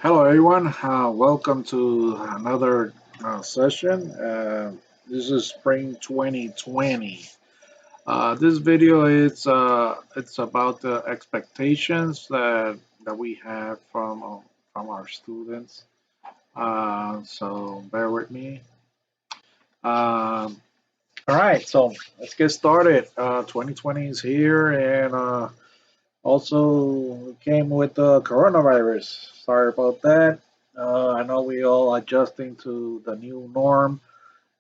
Hello, everyone. Welcome to another session. This is spring 2020. This video is it's about the expectations that we have from our students. So bear with me. Um, all right, so let's get started. 2020 is here, and also came with the coronavirus. Sorry about that. I know we all adjusting to the new norm,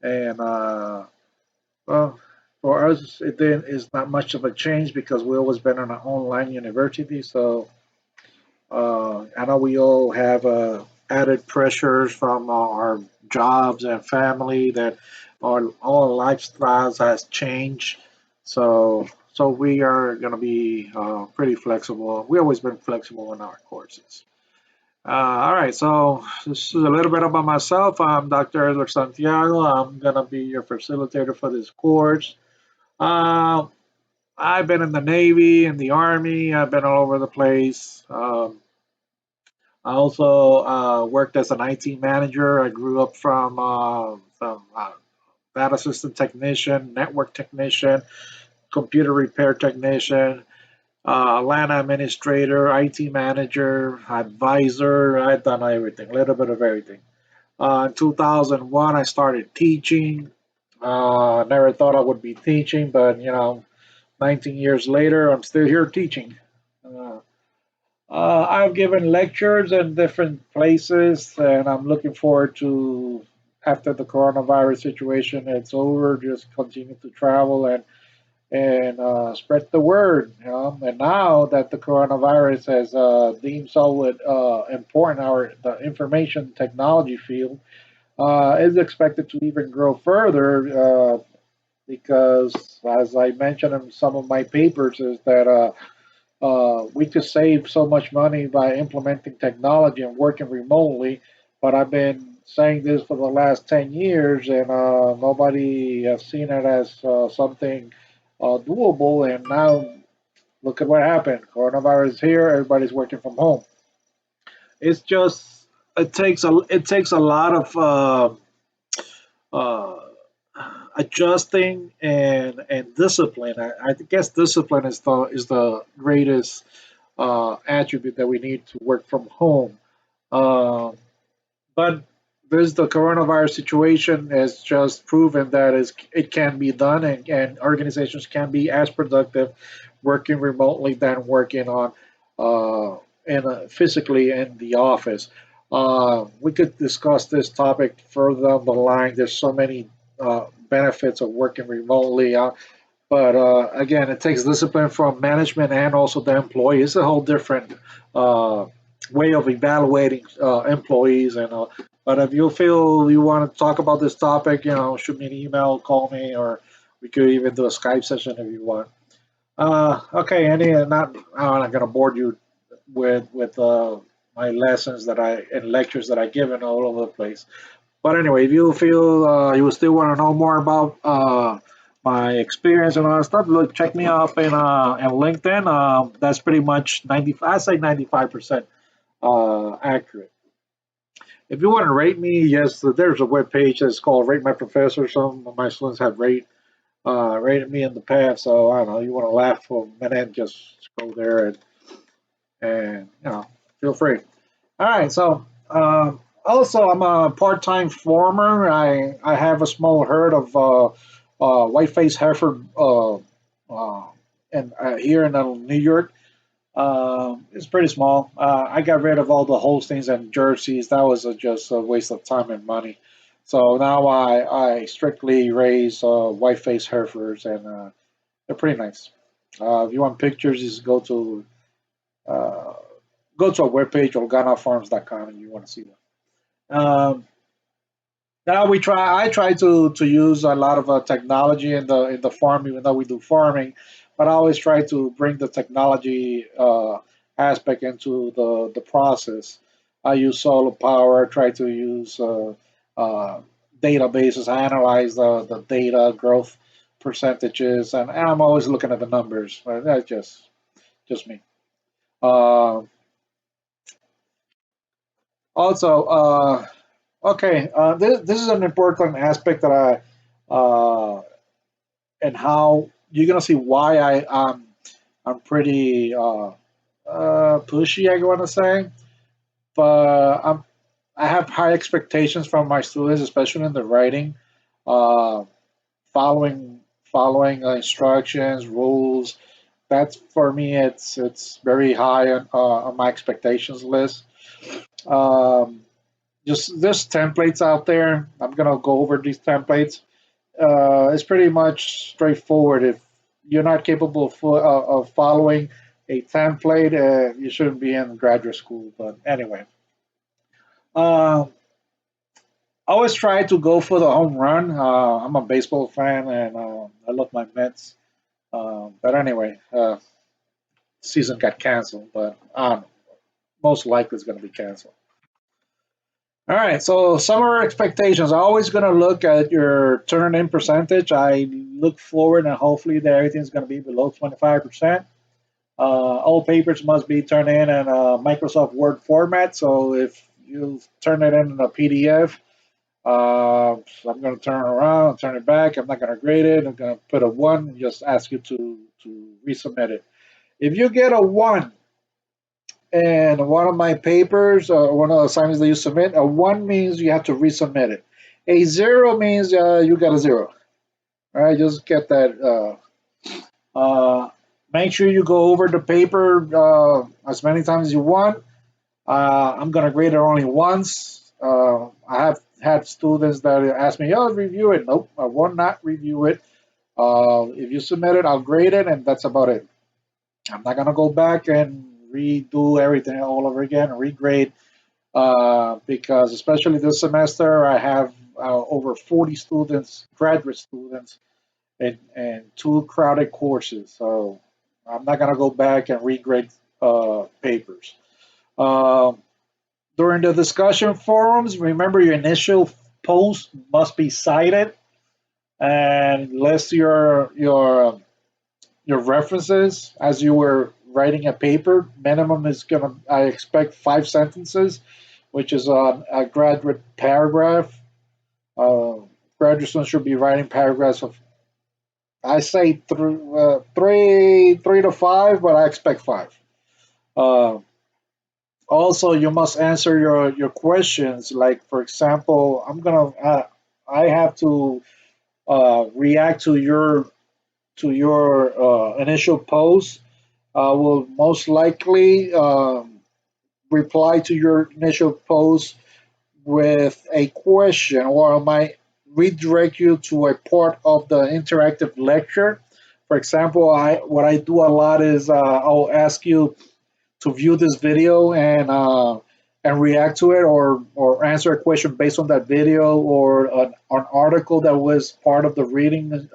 and well, for us, it didn't, it's not much of a change because we always been in an online university. So I know we all have added pressures from our jobs and family that our all lifestyles has changed. So we are going to be pretty flexible. We always been flexible in our courses. All right, so this is a little bit about myself. I'm Dr. Santiago. I'm going to be your facilitator for this course. Uh, I've been in the Navy, in the Army. I've been all over the place. I also worked as an IT manager. I grew up from data system technician, network technician, computer repair technician, LAN administrator, IT manager, advisor. I've done everything, a little bit of everything. In 2001, I started teaching. Never thought I would be teaching, but 19 years later, I'm still here teaching. Uh, I've given lectures in different places, and I'm looking forward to, after the coronavirus situation it's over, just continue to travel and spread the word. And now that the coronavirus has deemed so important, our the information technology field is expected to even grow further because, as I mentioned in some of my papers, is that. We could save so much money by implementing technology and working remotely. But I've been saying this for the last 10 years, and nobody has seen it as something doable. And now look at what happened. Coronavirus is here. Everybody's working from home. It's just it takes a lot of uh, adjusting and discipline. I guess discipline is the greatest attribute that we need to work from home. Uh, but this the coronavirus situation has just proven that it can be done, and organizations can be as productive working remotely than working on physically in the office. We could discuss this topic further down the line. There's so many benefits of working remotely. But again, it takes discipline from management and also the employee. It's a whole different uh, way of evaluating employees. But if you feel you want to talk about this topic, shoot me an email, call me, or we could even do a Skype session if you want. Okay, I'm not gonna bore you with my lessons that I and lectures that I given all over the place. But anyway, if you feel you still want to know more about my experience and all that stuff, look, check me up in LinkedIn. That's pretty much 90. I say 95% accurate. If you want to rate me, yes, there's a web page that's called Rate My Professor. Some of my students have rated me in the past, so I don't know. You want to laugh for a minute, just go there and feel free. All right, so also I'm a part-time farmer. I have a small herd of white-faced heifer uh, and here in New York. It's pretty small. I got rid of all the Holsteins and Jerseys. That was just a waste of time and money. So now I strictly raise white-faced heifers, and they're pretty nice. If you want pictures, just uh, go to our webpage, organafarms.com, and you want to see them. Now I try to use a lot of technology in the farm, even though we do farming, but I always try to bring the technology aspect into the process. I use solar power, try to use uh, databases, I analyze the data growth percentages, and I'm always looking at the numbers. That's just me. Uh, Also, okay, this is an important aspect that and how you're gonna see why I'm pretty pushy, I want to say, but I have high expectations from my students, especially in the writing, uh, following instructions, rules. That's for me. It's very high on my expectations list. Um, just there's templates out there. I'm gonna go over these templates. It's pretty much straightforward. If you're not capable of following a template, you shouldn't be in graduate school. But anyway, uh, I always try to go for the home run. I'm a baseball fan, and I love my Mets. But anyway, season got canceled, but most likely it's going to be canceled. All right, so summer expectations. I'm always going to look at your turn in percentage. I look forward and hopefully that everything's going to be below 25%. All papers must be turned in a Microsoft Word format. So if you turn it in a PDF, I'm going to turn it around and turn it back. I'm not going to grade it. I'm going to put a one and just ask you to resubmit it. If you get a one and one of my papers, one of the assignments that you submit, a one means you have to resubmit it. A zero means you got a zero. All right, just get that. Make sure you go over the paper as many times as you want. I'm gonna grade it only once. I have had students that ask me, "Oh, review it." Nope, I will not review it. If you submit it, I'll grade it, and that's about it. I'm not gonna go back and redo everything all over again and regrade because especially this semester I have over 40 students, graduate students, and two crowded courses. So I'm not gonna go back and regrade papers. Um, During the discussion forums, remember your initial post must be cited and list your references as you were writing a paper. Minimum is gonna I expect 5 sentences, which is a graduate paragraph. Uh, Graduate students should be writing paragraphs of I say three to five, but I expect five. Uh, Also, you must answer your questions. Like for example, I have to react to your initial post. I will most likely reply to your initial post with a question, or I might redirect you to a part of the interactive lecture. For example, I what I do a lot is I'll ask you to view this video and react to it or answer a question based on that video or an article that was part of the reading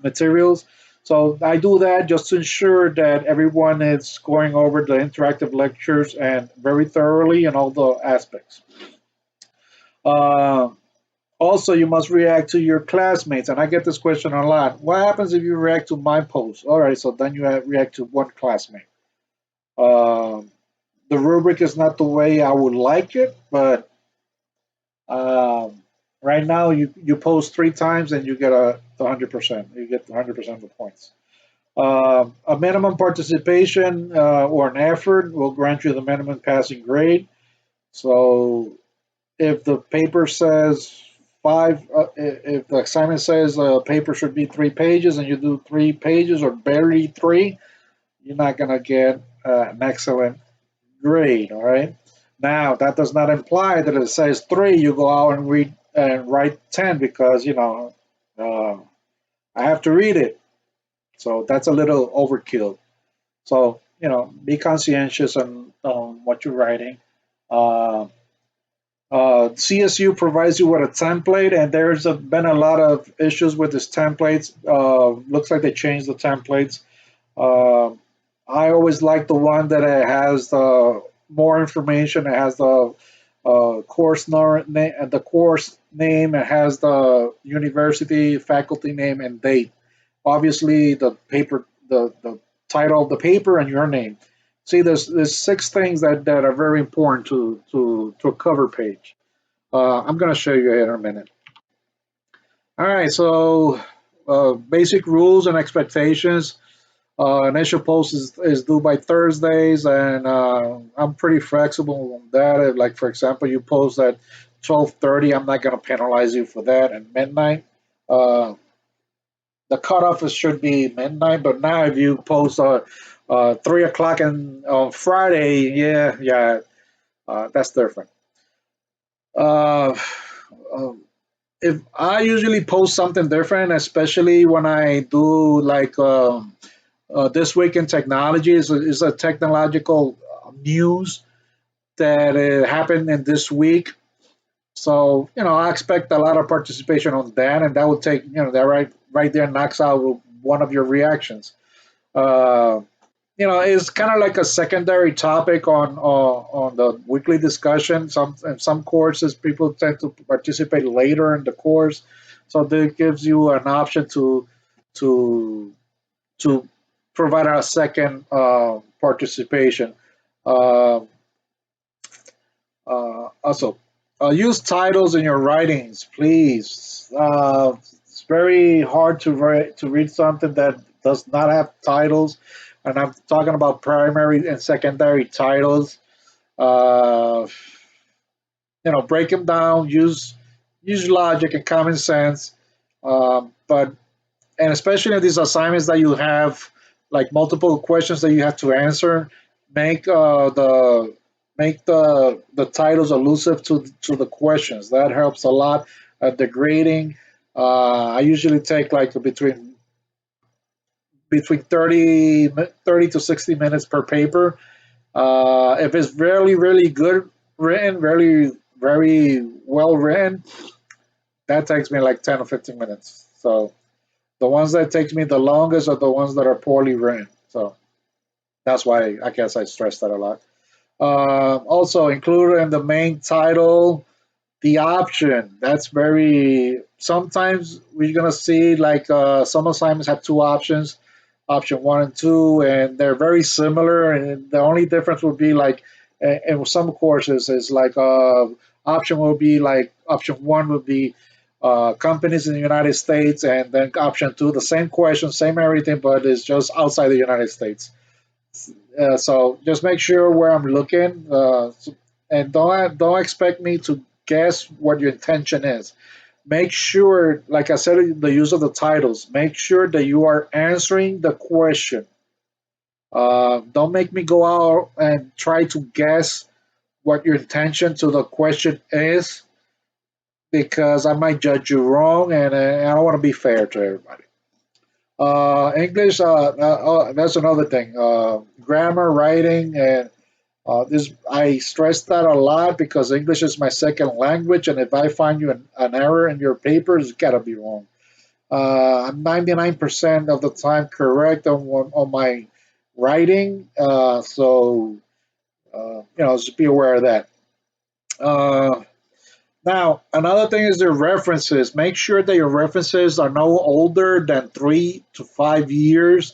materials. So I do that just to ensure that everyone is going over the interactive lectures and very thoroughly in all the aspects. Uh, Also, you must react to your classmates, and I get this question a lot. What happens if you react to my post? All right, so then you react to one classmate. Um, the rubric is not the way I would like it, but um, right now you post 3 times and you get the 100%. You get the 100% of the points. A minimum participation or an effort will grant you the minimum passing grade. So if the paper says if the assignment says a paper should be 3 pages and you do 3 pages or barely three, you're not gonna get an excellent grade. All right. Now that does not imply that it says three, you go out and read and write 10 because uh, I have to read it. So that's a little overkill. So be conscientious on what you're writing. Uh, CSU provides you with a template, and been a lot of issues with this templates. Looks like they changed the templates. Uh, I always like the one that it has the more information. It has the the course name. It has the university, faculty name, and date. Obviously, the title of the paper and your name. see, there's six things that are very important to a cover page. I'm going to show you here in a minute. All right, so basic rules and expectations. Initial post is due by Thursdays, and I'm pretty flexible on that. Like for example, you post at 12:30, I'm not going to penalize you for that. And midnight, uh, the cutoff should be midnight. But now if you post 3 o'clock and on Friday, yeah, that's different. Uh, um, if I usually post something different, especially when I do like. This week in technology is a technological news that happened in this week. So I expect a lot of participation on that, and that would take that right there knocks out one of your reactions. Uh, it's kind of like a secondary topic on the weekly discussion. In some courses, people tend to participate later in the course, so that gives you an option to to provide a second participation. Uh, also, use titles in your writings, please. It's very hard to read something that does not have titles, and I'm talking about primary and secondary titles. Uh, break them down. Use logic and common sense. But and especially in these assignments that you have like multiple questions that you have to answer, make the titles elusive to the questions. That helps a lot at the grading. I usually take like between 30 to 60 minutes per paper. If it's really good written, very well written, that takes me like 10 or 15 minutes. So the ones that take me the longest are the ones that are poorly written. So that's why I guess I stress that a lot. Also, included in the main title, the option. That's very. Sometimes we're gonna see like some assignments have two options, option one and two, and they're very similar. And the only difference would be like in some courses is like option will be like option one would be companies in the United States, and then option two, the same question, same everything, but it's just outside the United States. So just make sure where I'm looking, and don't expect me to guess what your intention is. Make sure, like I said, the use of the titles. Make sure that you are answering the question. Don't make me go out and try to guess what your intention to the question is, because I might judge you wrong, and I don't want to be fair to everybody. English, that's another thing. Grammar, writing, and this I stress that a lot because English is my second language, and if I find you an error in your paper, it's got to be wrong. I'm 99% of the time correct on my writing, so just be aware of that. Uh, Now, another thing is the references. Make sure that your references are no older than 3 to 5 years.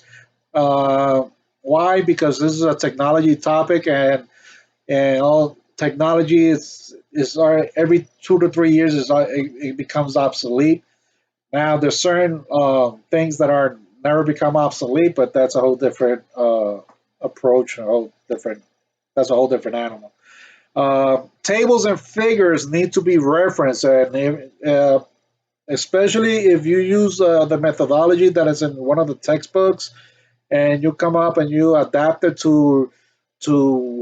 Uh, why? Because this is a technology topic, and all technology every 2 to 3 years it becomes obsolete. Now, there's certain things that are never become obsolete, but that's a whole different approach, a whole different. That's a whole different animal. Tables and figures need to be referenced, and especially if you use the methodology that is in one of the textbooks, and you come up and you adapt it to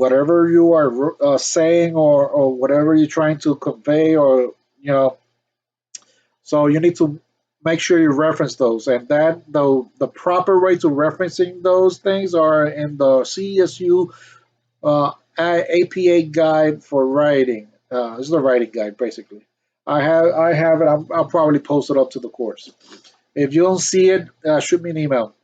whatever you are saying, or whatever you're trying to convey, or so you need to make sure you reference those, and that the proper way to referencing those things are in the CSU APA guide for writing. This is the writing guide, basically. I have it. I'll probably post it up to the course. If you don't see it, shoot me an email.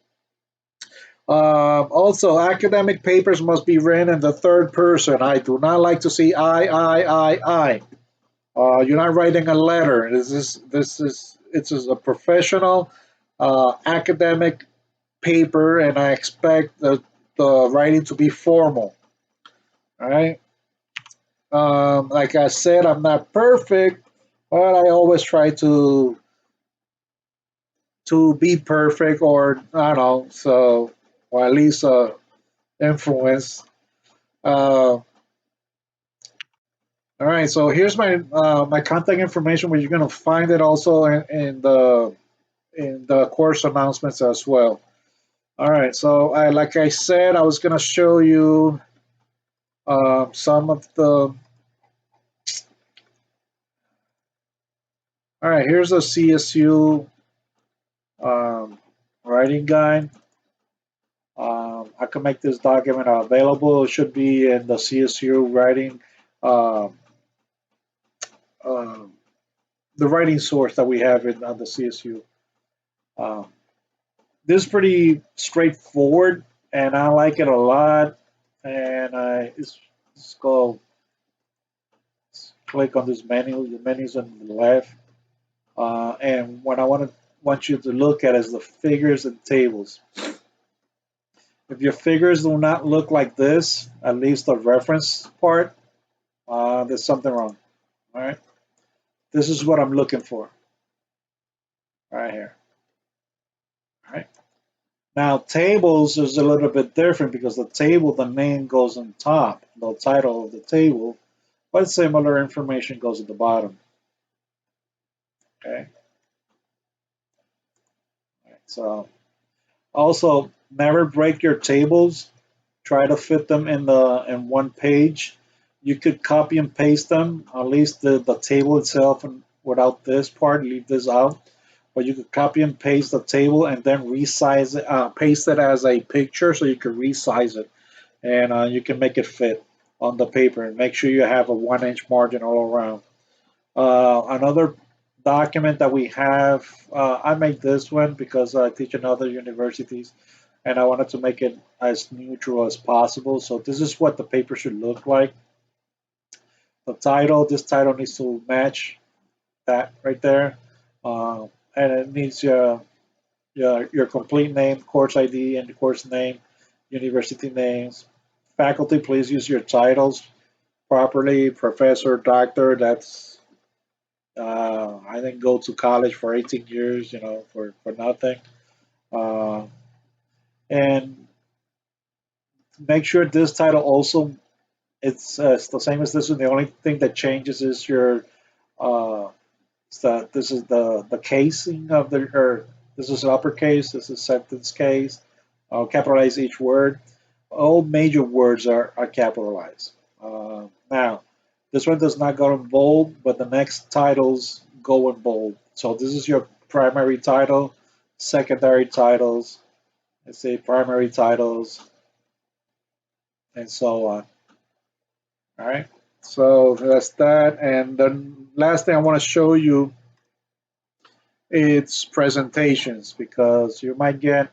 Also, academic papers must be written in the third person. I do not like to see I. You're not writing a letter. This is a professional academic paper, and I expect the writing to be formal. All right. Like I said, I'm not perfect, but I always try to be perfect, or I don't know, so or at least influence. All right, so here's my contact information, where you're gonna find it also in the course announcements as well. All right, so like I said, I was gonna show you some of the. All right, here's a CSU um, writing guide. I can make this document available. It should be in the CSU writing, um, um, the writing source that we have in on the CSU. Um, this is pretty straightforward, and I like it a lot. And it's called, click on this menu. The menu's on the left, and what I want you to look at is the figures and tables. If your figures do not look like this, at least the reference part, there's something wrong. All right, this is what I'm looking for right here. All right. Now tables is a little bit different, because the table, the name goes on top, the title of the table, but similar information goes at the bottom. Okay. All right. So also, never break your tables. Try to fit them in one page. You could copy and paste them, at least the table itself, and without this part, leave this out. But you could copy and paste the table and then resize it, paste it as a picture, so you could resize it, and you can make it fit on the paper. And make sure you have a 1 inch margin all around. Another document that we have, I made this one because I teach in other universities, and I wanted to make it as neutral as possible. So this is what the paper should look like. The title, this title needs to match that right there. And it needs your complete name, course ID, and the course name, university names. Faculty, please use your titles properly. Professor, doctor, that's I didn't go to college for 18 years, for nothing. Uh, and make sure this title also, it's the same as this one. The only thing that changes is your this is the casing of the, or this is uppercase, this is sentence case. I'll capitalize each word. All major words are capitalized. Now, this one does not go in bold, but the next titles go in bold. So this is your primary title, secondary titles, let's say primary titles, and so on. All right. So that's that. And the last thing I want to show you, it's presentations, because you might get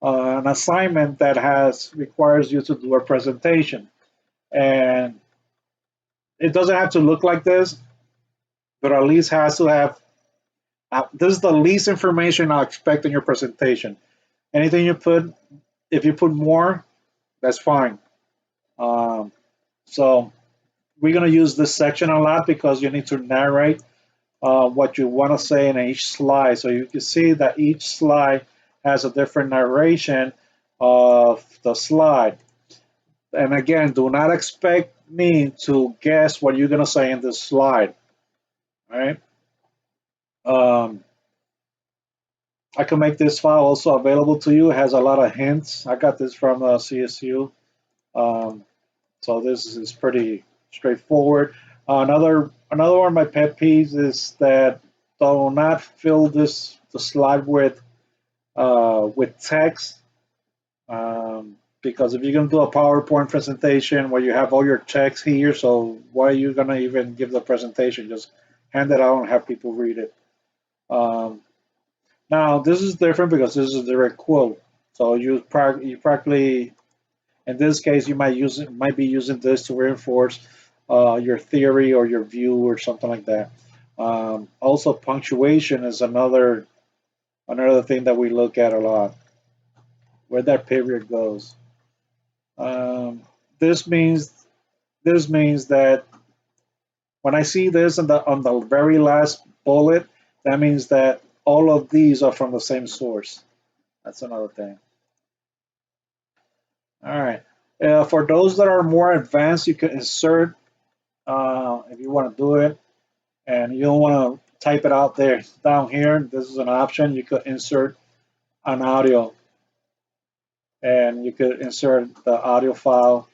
an assignment that has requires you to do a presentation, and it doesn't have to look like this, but at least has to have. This is the least information I expect in your presentation. Anything you put, if you put more, that's fine. Um, so we're gonna use this section a lot, because you need to narrate what you want to say in each slide. So you can see that each slide has a different narration of the slide. And again, do not expect me to guess what you're going to say in this slide. All right. Um, I can make this file also available to you. It has a lot of hints. I got this from CSU. Um, so this is pretty straightforward. Another one of my pet peeves is that do not fill the slide with text, because if you're going to do a PowerPoint presentation where you have all your text here, so why are you going to even give the presentation? Just hand it out and have people read it. Now this is different, because this is a direct quote. So you practically, in this case, you might be using this to reinforce your theory or your view or something like that. Also, punctuation is another thing that we look at a lot, where that period goes. Um, this means this means that when I see this on the very last bullet, that means that all of these are from the same source. That's another thing. All right. For those that are more advanced, you can insert if you want to do it, and you don't want to type it out there down here. This is an option. You could insert an audio, and you could insert the audio file,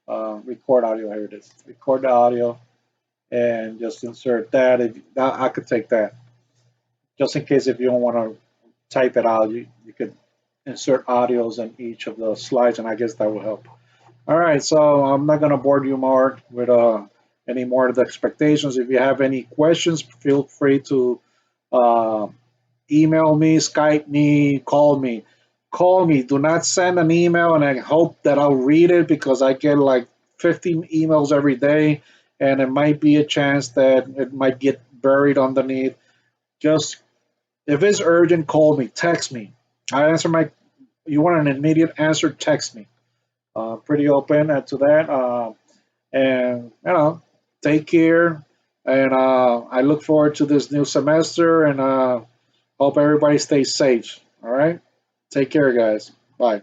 record audio. Here it is. Record the audio, and just insert that. If I could take that, just in case if you don't want to type it out, you could insert audios in each of the slides, and I guess that will help. All right, so I'm not going to bore you more with any more of the expectations. If you have any questions, feel free to uh, email me, Skype me, call me. Call me. Do not send an email and I hope that I'll read it because I get like 15 emails every day and it might be a chance that it might get buried underneath. Just if it's urgent, call me, text me. I answer my, you want an immediate answer, text me. Pretty open to that. And, take care. And I look forward to this new semester and hope everybody stays safe. All right. Take care, guys. Bye.